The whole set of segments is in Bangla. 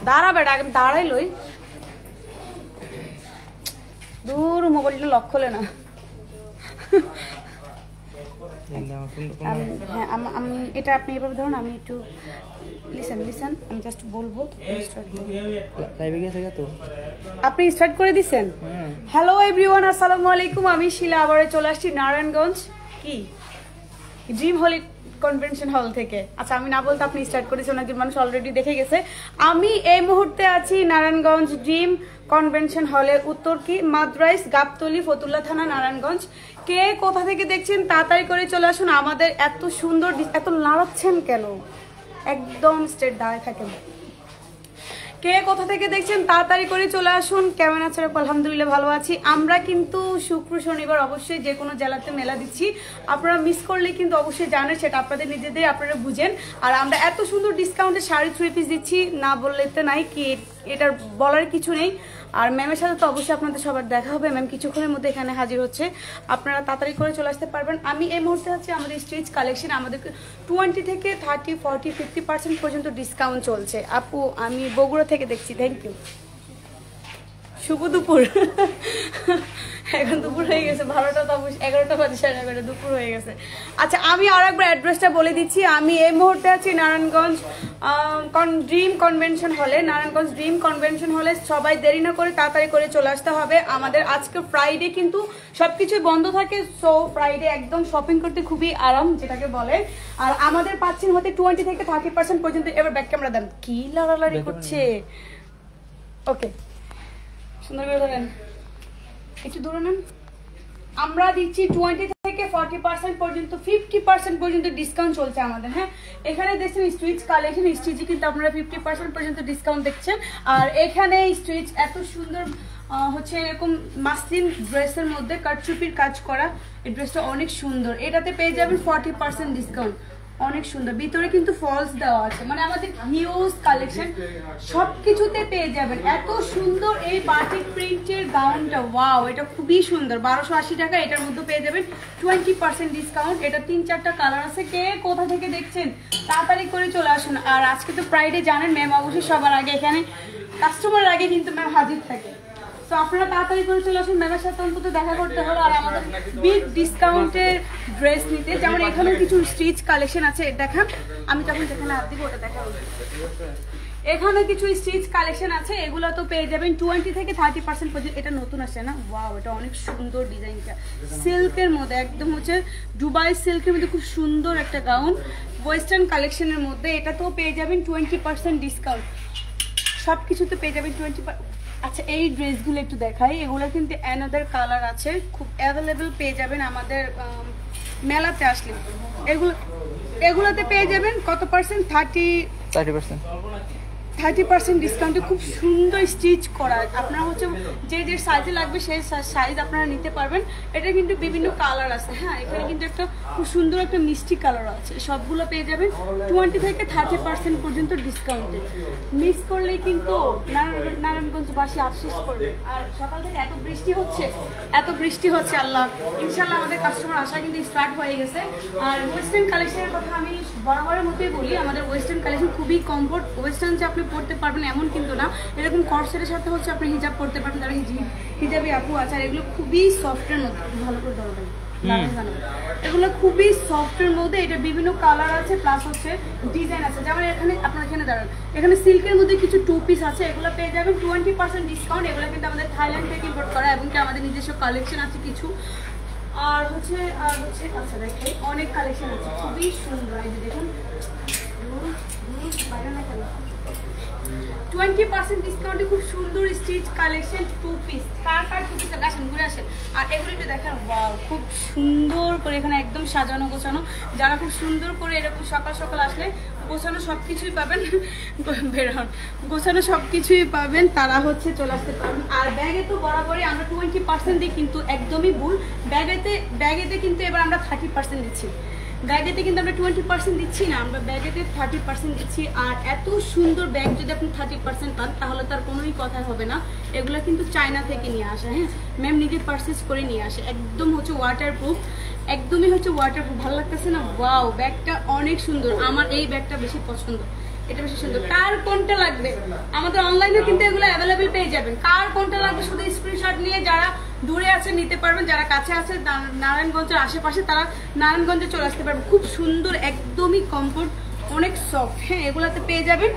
দাঁড়া বেটা, আমি দাঁড়াই লই। দূর মোবাইলটা লক খোলে না। হ্যাঁ আমি এটা আপনি এভাবে ধরুন, আমি একটু লিসেন আমি জাস্ট বলবো। আপনি স্টার্ট করে দিচ্ছেন? হ্যালো এভরিওয়ান, আসসালামু আলাইকুম। আমি শিলা আবারে চলে আসছি নারায়ণগঞ্জ কি ড্রিম হলি কনভেনশন হল থেকে। আচ্ছা আমি না বলতে আপনি স্টার্ট করেছেন, অনেকজন মানুষ অলরেডি দেখে গেছে। আমি এই মুহূর্তে আছি নারায়ণগঞ্জ ড্রিম কনভেনশন হলে, উত্তর কি মাদ্রাইস, গাবতলী, ফতুল্লা থানা, নারায়ণগঞ্জ। কে কোথা থেকে দেখছেন তাড়াতাড়ি করে চলে আসুন। আমাদের এত সুন্দর, এত নাড়াচ্ছেন কেন, একদম স্ট্রেট দাঁড়ায় থাকেন। কে কোথা থেকে দেখছেন তাড়াতাড়ি করে চলে আসুন। কেমন আছেন? আলহামদুলিল্লাহ ভালো আছি। আমরা কিন্তু শুক্র শনিবার অবশ্যই যে কোনো জেলাতে মেলা দিচ্ছি, আপনারা মিস করলে কিন্তু অবশ্যই জানেন, সেটা আপনাদের নিজেদের আপনারা বুঝেন। আর আমরা এত সুন্দর ডিসকাউন্টে শাড়ি 3 পিস দিচ্ছি, না বললে তো নাই কি, এটার বলার কিছু নেই। আর ম্যামের সাথে তো অবশ্যই আপনাদের সবার দেখা হবে। ম্যাম কিছুক্ষণের মধ্যে এখানে হাজির হচ্ছে, আপনারা তাড়াতাড়ি করে চলে আসতে পারবেন। আমি এই মুহূর্তে হচ্ছে আমাদের স্টিচ কালেকশন, আমাদের 20 থেকে 30, 40, 50% পর্যন্ত ডিসকাউন্ট চলছে। আপু আমি বগুড়া থেকে দেখছি, থ্যাংক ইউ। শুভ দুপুর। এখন দুপুর হয়ে গেছে, 12টা তো অবশ্যই 11টা বাজে, 11:30 দুপুর হয়ে গেছে। আচ্ছা আমি আর একবার অ্যাড্রেসটা বলে দিচ্ছি। আমি এই মুহূর্তে আছি নারায়ণগঞ্জ ড্রিম কনভেনশন হলে, নারায়ণগঞ্জ ড্রিম কনভেনশন হলে। সবাই দেরি না করে তাড়াতাড়ি করে চলে আসতে হবে। আমাদের আজকে ফ্রাইডে কিন্তু সবকিছু বন্ধ থাকে, সো ফ্রাইডে একদম শপিং করতে খুবই আরাম যেটাকে বলে। আর আমাদের পাচ্ছেন হতে 20 থেকে 30% পর্যন্ত। এবার ব্যাক ক্যামেরা দেন, কি লাড়ালাড়ি করছে। ওকে সুন্দর করে ধরেন, একটু দূরে নেন। আমরা দিচ্ছি 20 থেকে 40% পর্যন্ত, 50% পর্যন্ত ডিসকাউন্ট চলছে আমাদের। হ্যাঁ এখানে দেখছেন স্ট্রিচ কালেকশন, স্টিচে কিন্তু আপনারা 50% পর্যন্ত ডিসকাউন্ট দেখছেন। আর এখানে স্ট্রিচ এত সুন্দর হচ্ছে এরকম মাসলিন ড্রেসের মধ্যে কাটচুপির কাজ করা, এই ড্রেসটা অনেক সুন্দর। এটাতে পেয়ে যাবেন 40% ডিসকাউন্ট, অনেক সুন্দর। ভিতরে কিন্তু ফলস দেওয়া আছে, মানে আমাদের হিউজ কালেকশন, সবকিছুতে পেয়ে যাবেন। এত সুন্দর এই বাটিক প্রিন্টের গাউনটা, ওয়াও এটা খুবই সুন্দর। 1280 টাকা, এটার মধ্যে পেয়ে যাবেন 20% ডিসকাউন্ট। এটা 3-4টা কালার আছে। কে কোথা থেকে দেখছেন তাড়াতাড়ি করে চলে আসুন। আর আজকে তো ফ্রাইডে জানেন, ম্যাম অবশ্যই সবার আগে এখানে কাস্টমারের আগে কিন্তু ম্যাম হাজির থাকে। তো আপনারা তাড়াতাড়ি করে চলে আসুন, ম্যামের সাথে অন্তত দেখা করতে হলো। আর আমাদের বিগ ডিসকাউন্টের ড্রেস নিতে, যেমন এখানেও কিছু স্টিচ কালেকশন আছে, দেখান আমি যখন যেখানে হাত দিব ওটা দেখা হবে। এখানে কিছু স্টিচ কালেকশন আছে, এগুলো তো পেয়ে যাবেন 20 থেকে 30% পর্যন্ত। এটা নতুন আসছে না, ওয়াও এটা অনেক সুন্দর ডিজাইনটা, সিল্কের মধ্যে একদম হচ্ছে দুবাই সিল্কের মধ্যে, খুব সুন্দর একটা গাউন, ওয়েস্টার্ন কালেকশনের মধ্যে। এটা তো পেয়ে যাবেন 20% ডিসকাউন্ট, সব কিছুতে পেয়ে যাবেন 20%। আচ্ছা এই ড্রেসগুলো একটু দেখাই, এগুলো কিন্তু অ্যানাদার কালার আছে, খুব অ্যাভেলেবেল পেয়ে যাবেন আমাদের মেলাতে আসলে। এগুলোতে পেয়ে যাবেন কত পার্সেন্ট? 30% ডিসকাউন্টে, খুব সুন্দর স্টিচ করা। আপনারা হচ্ছে যে যে সাইজে লাগবে সেই সাইজ আপনারা নিতে পারবেন। এটা কিন্তু বিভিন্ন কালার আছে। হ্যাঁ এখানে কিন্তু একটা খুব সুন্দর একটা মিষ্টি কালার আছে। সবগুলো পেয়ে যাবেন 20 থেকে 30% পর্যন্ত ডিসকাউন্টে। মিস করলেই কিন্তু নারায়ণগঞ্জবাসী আফসোস করবে। আর সকাল থেকে এত বৃষ্টি হচ্ছে, আল্লাহ ইনশাল্লাহ আমাদের কাস্টমার আসা কিন্তু স্টার্ট হয়ে গেছে। আর ওয়েস্টার্ন কালেকশনের কথা আমি বরাবরের মতোই বলি, আমাদের ওয়েস্টার্ন কালেকশন খুবই কমফোর্ট। ওয়েস্টার্ন যে আপনি পড়তে পারবেন এমন কিন্তু না, এরকম কর্সেটের সাথে হচ্ছে আপনি হিজাব পড়তে পারবেন, যারা হিজাবি আপু আছে। আর এগুলো খুবই সফটের মধ্যে, ভালো করে ধরবেন, এগুলো খুবই সফটের মধ্যে। এটা বিভিন্ন কালার আছে, প্লাস হচ্ছে ডিজাইন আছে। যেমন এখানে আপনার এখানে দাঁড়ান, এখানে সিল্কের মধ্যে কিছু 2 পিস আছে, এগুলো পেয়ে যাবেন 20% ডিসকাউন্ট। এগুলো কিন্তু আমাদের থাইল্যান্ড থেকে ইম্পোর্ট করা, এবং কি আমাদের নিজস্ব কালেকশন আছে কিছু। আর হচ্ছে আচ্ছা দেখে অনেক কালেকশন আছে, খুবই সুন্দর। এই যে দেখুন 20% ডিসকাউন্টে খুব সুন্দর স্টিচ কালেকশন 2 পিস। কার 2 পিস আসেন ঘুরে আসেন। আর এগুলো একটু দেখেন, ওয়াও খুব সুন্দর করে এখানে একদম সাজানো গোছানো। যারা খুব সুন্দর করে এরকম সকাল সকাল আসলে গোছানো সবকিছুই পাবেন, বেরোন গোছানো সবকিছুই পাবেন, তারা হচ্ছে চলে আসতে পারবেন। আর ব্যাগে তো বরাবরই আমরা 20% দিই, কিন্তু একদমই ভুল। ব্যাগেতে কিন্তু এবার আমরা 30% দিচ্ছি। ব্যাগেতে কিন্তু আমরা 20% দিচ্ছি না, আমরা ব্যাগেতে 30% দিচ্ছি। আর এত সুন্দর ব্যাগ যদি আপনি 30% পান তাহলে তার কোনোই কথা হবে না। এগুলো কিন্তু চায়না থেকে নিয়ে আসে। হ্যাঁ ম্যাম নিজে পারচেজ করে নিয়ে আসে, একদম হচ্ছে ওয়াটারপ্রুফ, একদমই হচ্ছে ওয়াটারপ্রুফ। ভালো লাগতেছে না? ওয়াও ব্যাগটা অনেক সুন্দর, আমার এই ব্যাগটা বেশি পছন্দ। এটা বেশি সুন্দর। কার কোনটা লাগবে আমাদের অনলাইনে কিন্তু এগুলো অ্যাভেলেবেল পেয়ে যাবেন। কার কোনটা লাগবে শুধু স্ক্রিনশট নিয়ে যারা দূরে আছে নিতে পারবেন, যারা কাছে আছে নারায়ণগঞ্জের আশেপাশে তারা নারায়ণগঞ্জে চলে আসতে পারবেন। খুব সুন্দর, একদমই কমফোর্ট, অনেক সফট। হ্যাঁ, এগুলাতে পেয়ে যাবেন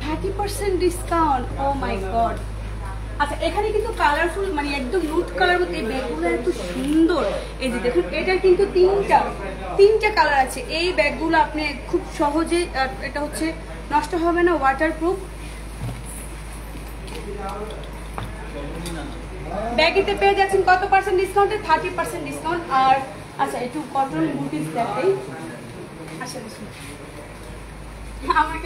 30% ডিসকাউন্ট। ও মাই গড। আচ্ছা, এখানে কিন্তু কালারফুল মানে একদম নুট কালার মধ্যে এই ব্যাগগুলো এত সুন্দর। এই যে দেখুন, এটা কিন্তু তিনটা কালার আছে। এই ব্যাগগুলো আপনি খুব সহজে, এটা হচ্ছে নষ্ট হবে না, ওয়াটারপ্রুফ। ব্যাগেতে পেয়ে যাচ্ছেন কত পার্সেন্ট ডিসকাউন্টে? 30% ডিসকাউন্ট। আর আচ্ছা, একটু কটন বুটিস দেখাই। আচ্ছা, আমাকে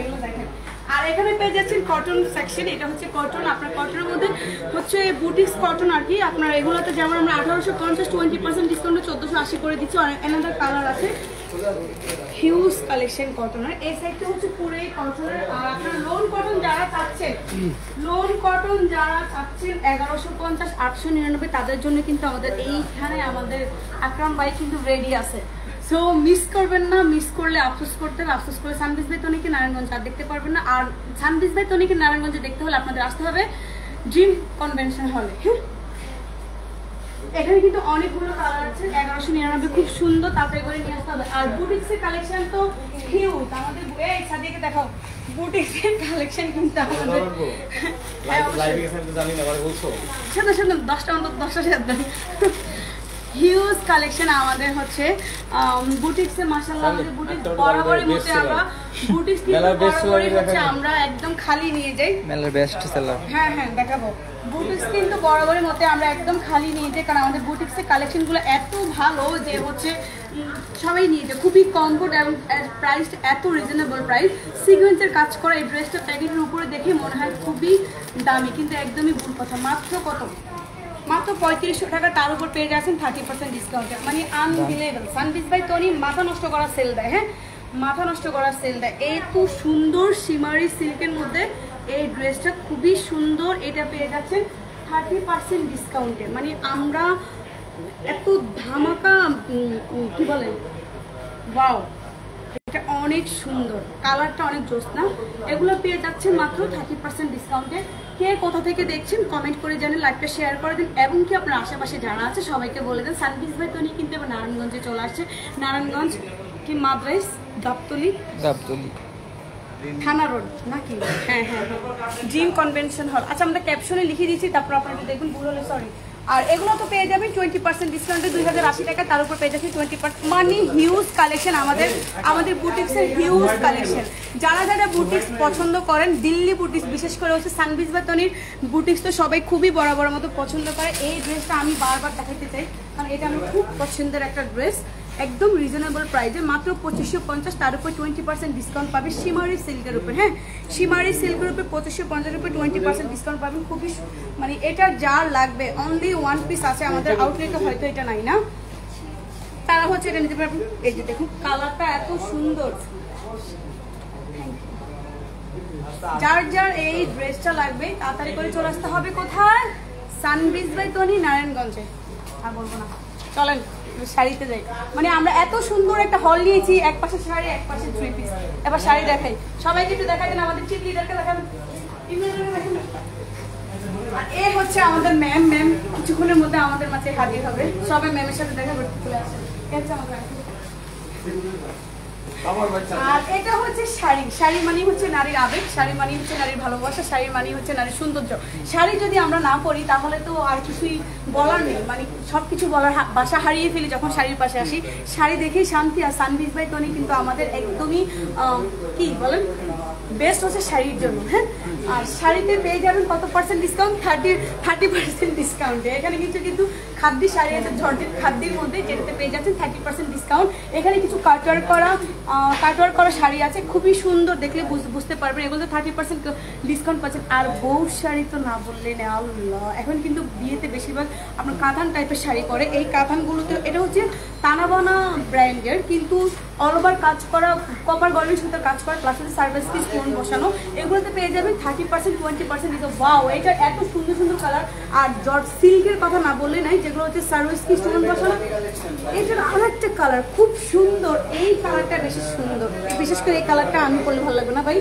এগুলো দেখেন। আর এখানে পেয়ে যাচ্ছেন কটন সেকশন। এটা হচ্ছে কটন, আপনার কটনের মধ্যে হচ্ছে বুটিক্স কটন আর কি। আপনার এগুলোতে যেমন আমরা 1850 20% ডিসকাউন্টে 1480 করে দিচ্ছি। অনেক অ্যানাদার কালার আছে, হিউজ কালেকশন কটনের। এই সাইডটা হচ্ছে পুরোই কটনের। আর আপনার লোন কটন যারা চাচ্ছেন 1150 899 তাদের জন্য কিন্তু আমাদের এইখানে আমাদের আকরাম ভাই কিন্তু রেডি আছে। সো মিস করবেন না, মিস করলে আফসোস করতে হবে। আফসোস করে সানবিজ বাই তনিকে নারায়ণগঞ্জ আর দেখতে পারবেন না। আর সানবিজ বাই তনিকে নারায়ণগঞ্জে দেখতে হলে আপনাদের আসতে হবে ড্রিম কনভেনশন হলে। হ্যাঁ, এখানে কিন্তু অনেকগুলো কালার আছে। 1199, খুব সুন্দর, তাড়াতাড়ি করে নিয়ে আসতে হবে। আর বুটিক্সের কালেকশন তো হিউজ। আমাদের এই সাদিকে দেখাও, বুটিক্সের কালেকশন কিন্তু আমাদের শুধু 10টা হিউজ কালেকশন আমাদের হচ্ছে বুটিক্সে। মাশাআল্লাহ, আমাদের বুটিক্স বরাবরের মধ্যে আমরা বুটিক্স কিন্তু বরাবরই হচ্ছে আমরা একদম খালি নিয়ে যাই। মেলার বেস্ট সেলার। হ্যাঁ হ্যাঁ, দেখাবো। বুটিক্স কিন্তু বরাবরের মধ্যে আমরা একদম খালি নিয়ে যাই, কারণ আমাদের বুটিক্সের কালেকশনগুলো এত ভালো যে হচ্ছে সবাই নিয়ে যায়। খুবই কমফোর্ট এবং প্রাইস এত রিজনেবল প্রাইস। সিকোয়েন্সের কাজ করা এই ড্রেসটা প্যাকেটের উপরে দেখে মনে হয় খুবই দামি, কিন্তু একদমই ভুল কথা। মাত্র কত? মাত্র 3500 টাকা। তার উপর পেয়ে যাচ্ছেন 30% ডিসকাউন্টে। মানে আনবিলিভেবল। সানবিজ বাই তনি মাথা নষ্ট করা সেল দেয়। হ্যাঁ, মাথা নষ্ট করা সেল দেয়। এত সুন্দর শিমারি সিল্কের মধ্যে এই ড্রেসটা খুবই সুন্দর। এটা পেয়ে যাচ্ছেন 30% ডিসকাউন্টে। মানে আমরা এত ধামাকা কি বলেন, ওয়াও, এটা অনেক সুন্দর, কালারটা অনেক জোসনা। এগুলো পেয়ে যাচ্ছে মাত্র 30% ডিসকাউন্টে। কে কোথা থেকে দেখছেন কমেন্ট করে জানেন, লাইভটা শেয়ার করে দিন, এবং কি আপনার আশেপাশে যারা আছে সবাইকে বলে দেন সানবিজ বাই তনি কিন্তু এবার নারায়ণগঞ্জে চলে আসছে। নারায়ণগঞ্জ কি মাদ্রাইস গাবতলি থানা রোড নাকি? হ্যাঁ হ্যাঁ হ্যাঁ, ড্রিম কনভেনশন হল। আচ্ছা, আমরা ক্যাপশনে লিখে দিচ্ছি, তারপর আপনারা দেখুন, ভুল হলে সরি। আর এগুলো তো পেয়ে যাবেন 20% ডিসকাউন্টে 2080 টাকা। তার উপর পেয়ে যাচ্ছেন 20%। মানে হিউজ কালেকশন আমাদের বুটিক্সের হিউজ কালেকশন। যারা যারা বুটিক্স পছন্দ করেন, দিল্লি বুটিক্স বিশেষ করে হচ্ছে সানবিজ বাই তনির বুটিক্স তো সবাই খুবই বরাবর মতো পছন্দ করে। এই ড্রেসটা আমি বারবার দেখাতে চাই, কারণ এটা আমার খুব পছন্দের একটা ড্রেস। একদম রিজনেবল প্রাইসে মাত্র 2550। তার উপর 20% ডিসকাউন্ট পাবে শিমারি সিল্কের উপর। হ্যাঁ, শিমারি সিল্কের উপর 2550 উপর 20% ডিসকাউন্ট পাবেন। খুবই মানে এটা যার লাগবে, অনলি ওয়ান পিস আছে আমাদের আউটলেটে, হয়তো এটা নাই না, তারা হচ্ছে এটা নিতে পারবেন। এই যে দেখুন, কালারটা এত সুন্দর। যার যার এই ড্রেসটা লাগবে তাড়াতাড়ি করে চলে আসতে হবে। কোথায়? সানবিজ বাই তনি নারায়ণগঞ্জে। আর বলবো না, চলেন শাড়িতে যাই। মানে আমরা এত সুন্দর একটা হল নিয়েছি, এক পাশে শাড়ি, এক পাশে 3 পিস। এবার শাড়ি দেখাই, সবাইকে একটু দেখাই দেন, আমাদের টিম লিডারকে দেখান। আর এ হচ্ছে আমাদের ম্যাম। ম্যাম কিছুক্ষণের মধ্যে আমাদের মাঝে হাজির হবে। সবাই ম্যামের সাথে দেখা করতে চলে আসেন। আর এটা হচ্ছে শাড়ি। শাড়ি মানে হচ্ছে নারীর আবেগ, শাড়ি মানে হচ্ছে নারীর ভালোবাসা, শাড়ি মানে হচ্ছে নারীর সৌন্দর্য। শাড়ি যদি আমরা না পরি তাহলে তো আর কিছুই বলার নেই, মানে সবকিছু বলার বাসা হারিয়ে ফেলি যখন শাড়ির পাশে আসি। শাড়ি দেখেই শান্তি। আর সানবিজ বাই তনি কিন্তু আমাদের একদমই কি বলেন, বেস্ট হচ্ছে শাড়ির জন্য। হ্যাঁ, আর শাড়িতে পেয়ে যাবেন কত পার্সেন্ট ডিসকাউন্ট? 30% ডিসকাউন্টে। এখানে কিন্তু খাদ্যি শাড়ি আছে, জর্জেট খাদ্যির মধ্যে, যেটাতে পেয়ে যাচ্ছেন 30% ডিসকাউন্ট। এখানে কিছু কাটওয়ার্ক করা শাড়ি আছে, খুবই সুন্দর, দেখলে বুঝতে পারবেন। এগুলো তো 30% ডিসকাউন্ট পাচ্ছেন। আর বউ শাড়ি তো না বললে না, আল্লাহ, এখন কিন্তু বিয়েতে বেশিরভাগ আপনার কাঁথান টাইপের শাড়ি পরে। এই কাঁথানগুলোতে এটা হচ্ছে তানাবানা ব্র্যান্ডের, কিন্তু অল ওভার কাজ করা, কপার গোল্ডেন সুতার কাজ করা, প্লাস সার্ভিস কি স্টোন বসানো। এগুলোতে পেয়ে যাবেন 30% 20% দিতে। ওয়াও, এটা এত সুন্দর সুন্দর কালার। আর জর্জ সিল্কের কথা না বললে নাই, যেগুলো হচ্ছে সার্ভিস কি স্টোন বসানো। এটার আরেকটা কালার খুব সুন্দর, এই কালারটা বেশি সুন্দর, বিশেষ করে এই কালারটা আমি পরলে ভালো লাগবে না ভাই।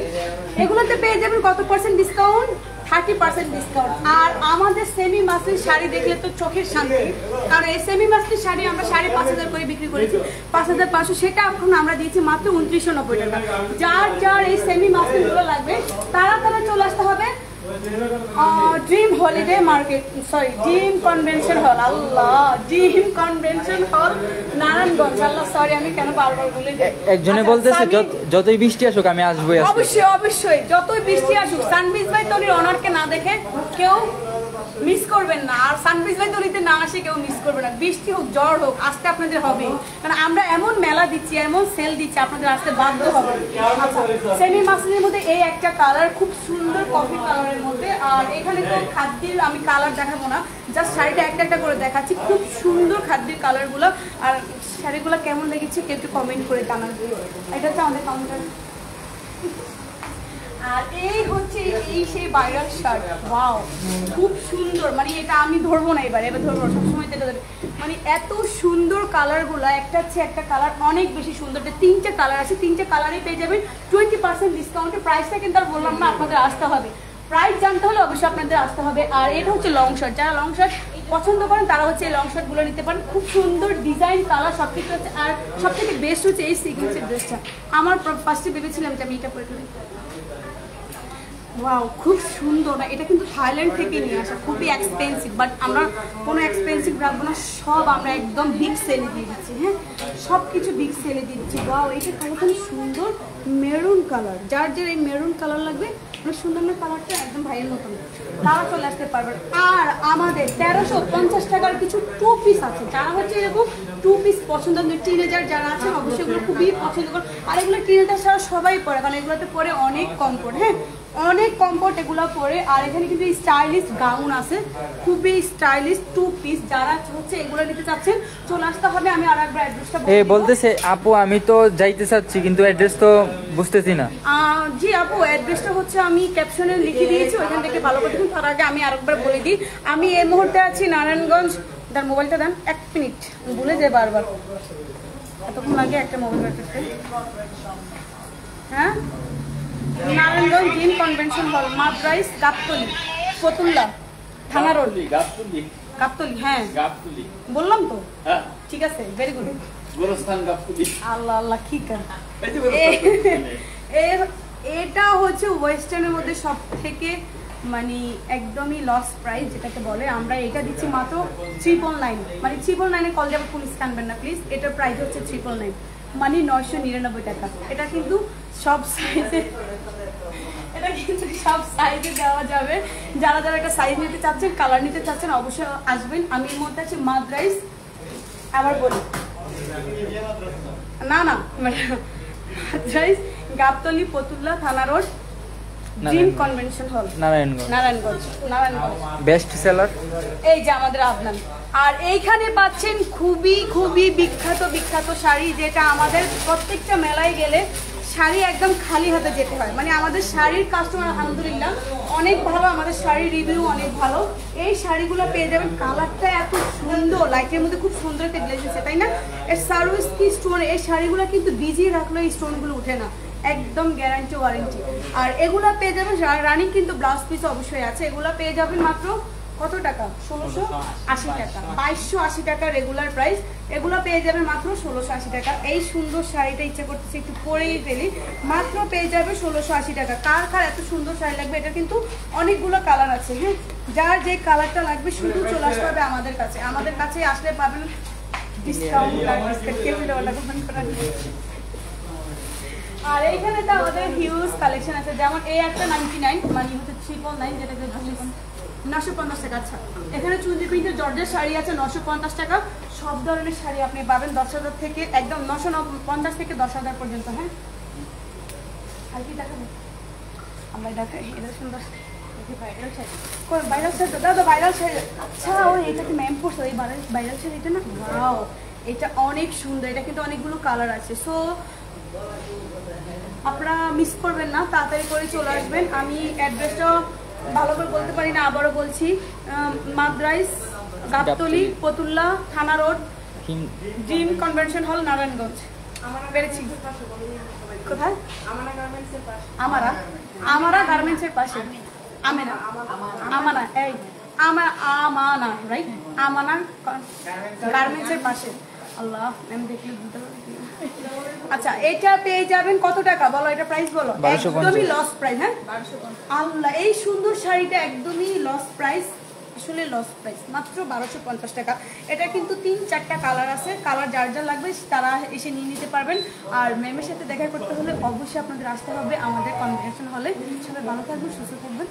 এগুলোতে পেয়ে যাবেন কত পার্সেন্ট ডিসকাউন্ট? 30% ডিসকাউন্ট। আর আমাদের সেমি মাসলিন শাড়ি দেখলে তো চোখের শান্তি, কারণ এই সেমি মাসলিন শাড়ি আমরা 5,500 করে বিক্রি করেছি, 5,500, সেটা এখন আমরা দিয়েছি মাত্র 2990 টাকা। যার যার এই সেমি মাসলিনগুলো লাগবে তারা চলে আসতে হবে dream holiday market, sorry dream convention hall, Allah dream convention হল নারায়ণগঞ্জ। আল্লাহ সরি, আমি কেন বারবার বলে যাই। একজনে বলতেছে যতই বৃষ্টি আসুক আমি আসবোই। অবশ্যই অবশ্যই, যতই বৃষ্টি আসুক সানবিজ ভাই তলির অনারকে না দেখে কেউ মিস করবেন না, আর সানবিজ ভাই তলিতে না আসে কেউ মিস করবে না। বৃষ্টি হোক ঝড় হোক আসতে আপনাদের হবে, কারণ আমরা এমন মেলা দিচ্ছি, এমন সেল দিচ্ছি, আপনাদের আসতে বাধ্য হবে। আচ্ছা, সেমি মাসলিনের মধ্যে এই একটা কালার খুব সুন্দর কফি কালারের মধ্যে। আর এখানে তো খাদ্যের আমি কালার দেখাবো না, জাস্ট শাড়িটা একটা একটা করে দেখাচ্ছি। খুব সুন্দর খাদ্যের কালারগুলো। আর শাড়িগুলো কেমন লেগেছে কেউ একটু কমেন্ট করে জানাবেন। এটা হচ্ছে আমাদের কাউন্টার। আর এই হচ্ছে এই সেই ভাইরাল শার্ট, ওয়াও খুব সুন্দর। মানে এটা আমি ধরবো না, এবার ধরবো সবসময় থেকে ধরে। মানে এত সুন্দর কালারগুলো, একটা হচ্ছে একটা কালার অনেক বেশি সুন্দর। তিনটে কালার আছে, তিনটে কালারই পেয়ে যাবেন 20% ডিসকাউন্টে। প্রাইসটা কিন্তু আর বললাম না, আপনাদের আসতে হবে। প্রাইস জানতে হলে অবশ্যই আপনাদের আসতে হবে। আর এটা হচ্ছে লং শার্ট, যারা লং শার্ট পছন্দ করেন তারা হচ্ছে এই লং শার্টগুলো নিতে পারেন। খুব সুন্দর ডিজাইন, কালার সব কিছু হচ্ছে। আর সব থেকে বেস্ট হচ্ছে এই সিকোয়েন্সের ড্রেসটা। আমার ফার্স্টে ভেবেছিলাম যে আমি এটা পরে ফেলি। ওয়াও, খুব সুন্দর। না, এটা কিন্তু থাইল্যান্ড থেকে নিয়ে আসা, খুবই এক্সপেন্সিভ, বাট আমরা কোনো এক্সপেন্সিভ রাখবো না, সব আমরা একদম বিগ সেলে দিয়ে দিচ্ছি। হ্যাঁ, সব কিছু বিগ সেলে দিয়ে দিচ্ছি। ওয়াও, এটা কালারটা সুন্দর মেরুন কালার। যার যার এই মেরুন কালার লাগবে, অনেক সুন্দর না কালারটা, একদম ভাইয়ের মতন, তারা চলে আসতে পারবেন। আর আমাদের 1350 টাকার কিছু 2 পিস আছে, যারা হচ্ছে এরকম 2 পিস পছন্দ, টিনেজার যারা আছেন অবশ্যই এগুলো খুবই পছন্দ করেন। আর এগুলো টিনেজার ছাড়া সবাই পরে, কারণ এগুলোতে পরে অনেক কমফোর্ট। হ্যাঁ, অনেক কমফোর্ট এগুলো পরে। আর এখানে কিন্তু স্টাইলিশ গাউন আছে, খুবই স্টাইলিশ 2 পিস। যারা হচ্ছে এগুলো নিতে চাচ্ছেন চলে আসতে হবে। আমি আর একবার অ্যাড্রেসটা বলতেছে আপু আমি তো যাইতে চাচ্ছি কিন্তু অ্যাড্রেস তো বুঝতেছি না। জি আপু, অ্যাড্রেসটা হচ্ছে আমি ক্যাপশনে লিখে দিয়েছি, ওইখান থেকে ভালো করে দেখুন। তার আগে আমি আরেকবার বলে দিই, আমি এই মুহূর্তে আছি নারায়ণগঞ্জ। তার মোবাইলটা দেন, 1 মিনিট, ভুলে যাই বারবার, এতক্ষণ আগে একটা মোবাইল রাখতে। হ্যাঁ, নারায়ণগঞ্জ ড্রিম কনভেনশন হল, মাদ্রাইস, গাবতলী, ফতুল্লা থানা রোড, গাবতলী। হ্যাঁ বললাম তো, ঠিক আছে, ভেরি গুড। আল্লাহ আল্লাহ, ঠিক আছে। এটা হচ্ছে ওয়েস্টার্নের মধ্যে সব থেকে মানে একদমই লস প্রাইস যেটাকে বলে। আমরা এটা দিচ্ছি মাত্র 999, মানে 999 কল যাবে, পুলিশ কানবেন না প্লিজ। এটার প্রাইস হচ্ছে 999, মানে 999 টাকা। এটা কিন্তু সব সাইজে, এটা কিন্তু সব সাইজে দেওয়া যাবে। যারা যারা একটা সাইজ নিতে চাচ্ছেন, কালার নিতে চাচ্ছেন, অবশ্যই আসবেন। আমি এর মধ্যে আছি মাদ্রাইস, আবার বলি না না, মাদ্রাইস, গাবতলী, ফতুল্লা থানা রোড, ড্রিম কনভেনশন হল, নারায়ণগঞ্জ। বেস্ট সেলার এই যে আমাদের আদনান। আর এইখানে পাচ্ছেন খুবই খুবই বিখ্যাত বিখ্যাত শাড়ি, যেটা আমাদের প্রত্যেকটা মেলায় গেলে শাড়ি একদম খালি হাতে যেতে হয়। মানে আমাদের শাড়ির কাস্টমার আলহামদুলিল্লাহ অনেক ভালো, আমাদের শাড়ির রিভিউ অনেক ভালো। এই শাড়িগুলো পেয়ে যাবেন, কালারটা এত সুন্দর, লাইটের মধ্যে খুব সুন্দর একটা গ্লেজ আছে, তাই না? এর সার্ভিস কি স্টোন, এই শাড়িগুলো কিন্তু ভিজিয়ে রাখলে এই স্টোনগুলো উঠে না, একদম গ্যারান্টি ওয়ারেন্টি। আর এগুলা পেয়ে যাবেন রানিং, কিন্তু ব্লাউজ পিস অবশ্যই আছে। এগুলা পেয়ে যাবেন মাত্র কত টাকা? 1680 টাকা, 2280 টাকা রেগুলার প্রাইস। এগুলো পেয়ে যাবেন মাত্র 1680 টাকা। এই সুন্দর শাড়িটা ইচ্ছা করতেছে একটু পরেই ফেলি, মাত্র পেয়ে যাবে 1680 টাকা। কার কার এত সুন্দর শাড়ি লাগবে? এটা কিন্তু অনেকগুলো কালার আছে। হ্যাঁ, যার যে কালারটা লাগবে শুধু চলে আসতে হবে আমাদের কাছে। আমাদের কাছে আসলে পাবেন ডিসকাউন্ট। আর এইখানে তো আমাদের হিউজ কালেকশন আছে, যেমন এই একটা 99, মানে হচ্ছে 399, যেটাকে 950 টাকা। আচ্ছা, এখানে চুন্দি প্রিন্টের জর্জের শাড়ি আছে 950 টাকা। সব ধরনের শাড়ি আপনি পাবেন 10,000 থেকে একদম 950 থেকে 10,000 পর্যন্ত। হ্যাঁ, আর কি দেখাবো? আমরা দেখাই, এটা সুন্দর ভাইরাল শাড়ি দাদা, ভাইরাল শাড়ি। আচ্ছা ও এটা কি ম্যাম পড়ছে এই ভাইরাল শাড়ি, এটা না? ওয়াও, এটা অনেক সুন্দর। এটা কিন্তু অনেকগুলো কালার আছে, সো আপনারা মিস করবেন না, তাড়াতাড়ি করে চলে আসবেন। আমি অ্যাড্রেসটা ভালো করে বলতে পারি না, আবারও বলছি। মাদ্রাইস, গাবতলী, ফতুল্লা থানা রোড, ড্রিম কনভেনশন হল, নারায়ণগঞ্জ। পেরেছি? কোথায়? আমারা আমারা গার্মেন্টসের পাশে। আমেনা, আমানা, এই আমানা, রাইট? আমানা গার্মেন্টসের পাশে। আল্লাহ, আমি দেখলে বুঝতে পারছি। আচ্ছা, এটা পেয়ে যাবেন কত টাকা বলো, এটা প্রাইস বলো। 1250 একদমই লস প্রাইস। হ্যাঁ, আল্লাহ, এই সুন্দর শাড়িটা একদমই লস প্রাইস, আসলে লস প্রাইস, মাত্র 1250 টাকা। এটা কিন্তু 3-4টা কালার আছে, কালার যার যার লাগবে তারা এসে নিয়ে নিতে পারবেন। আর ম্যামের সাথে দেখা করতে হলে অবশ্যই আপনাদের আসতে হবে আমাদের কনভেনশন হলে। সবাই ভালো থাকবেন, সুস্থ থাকবেন।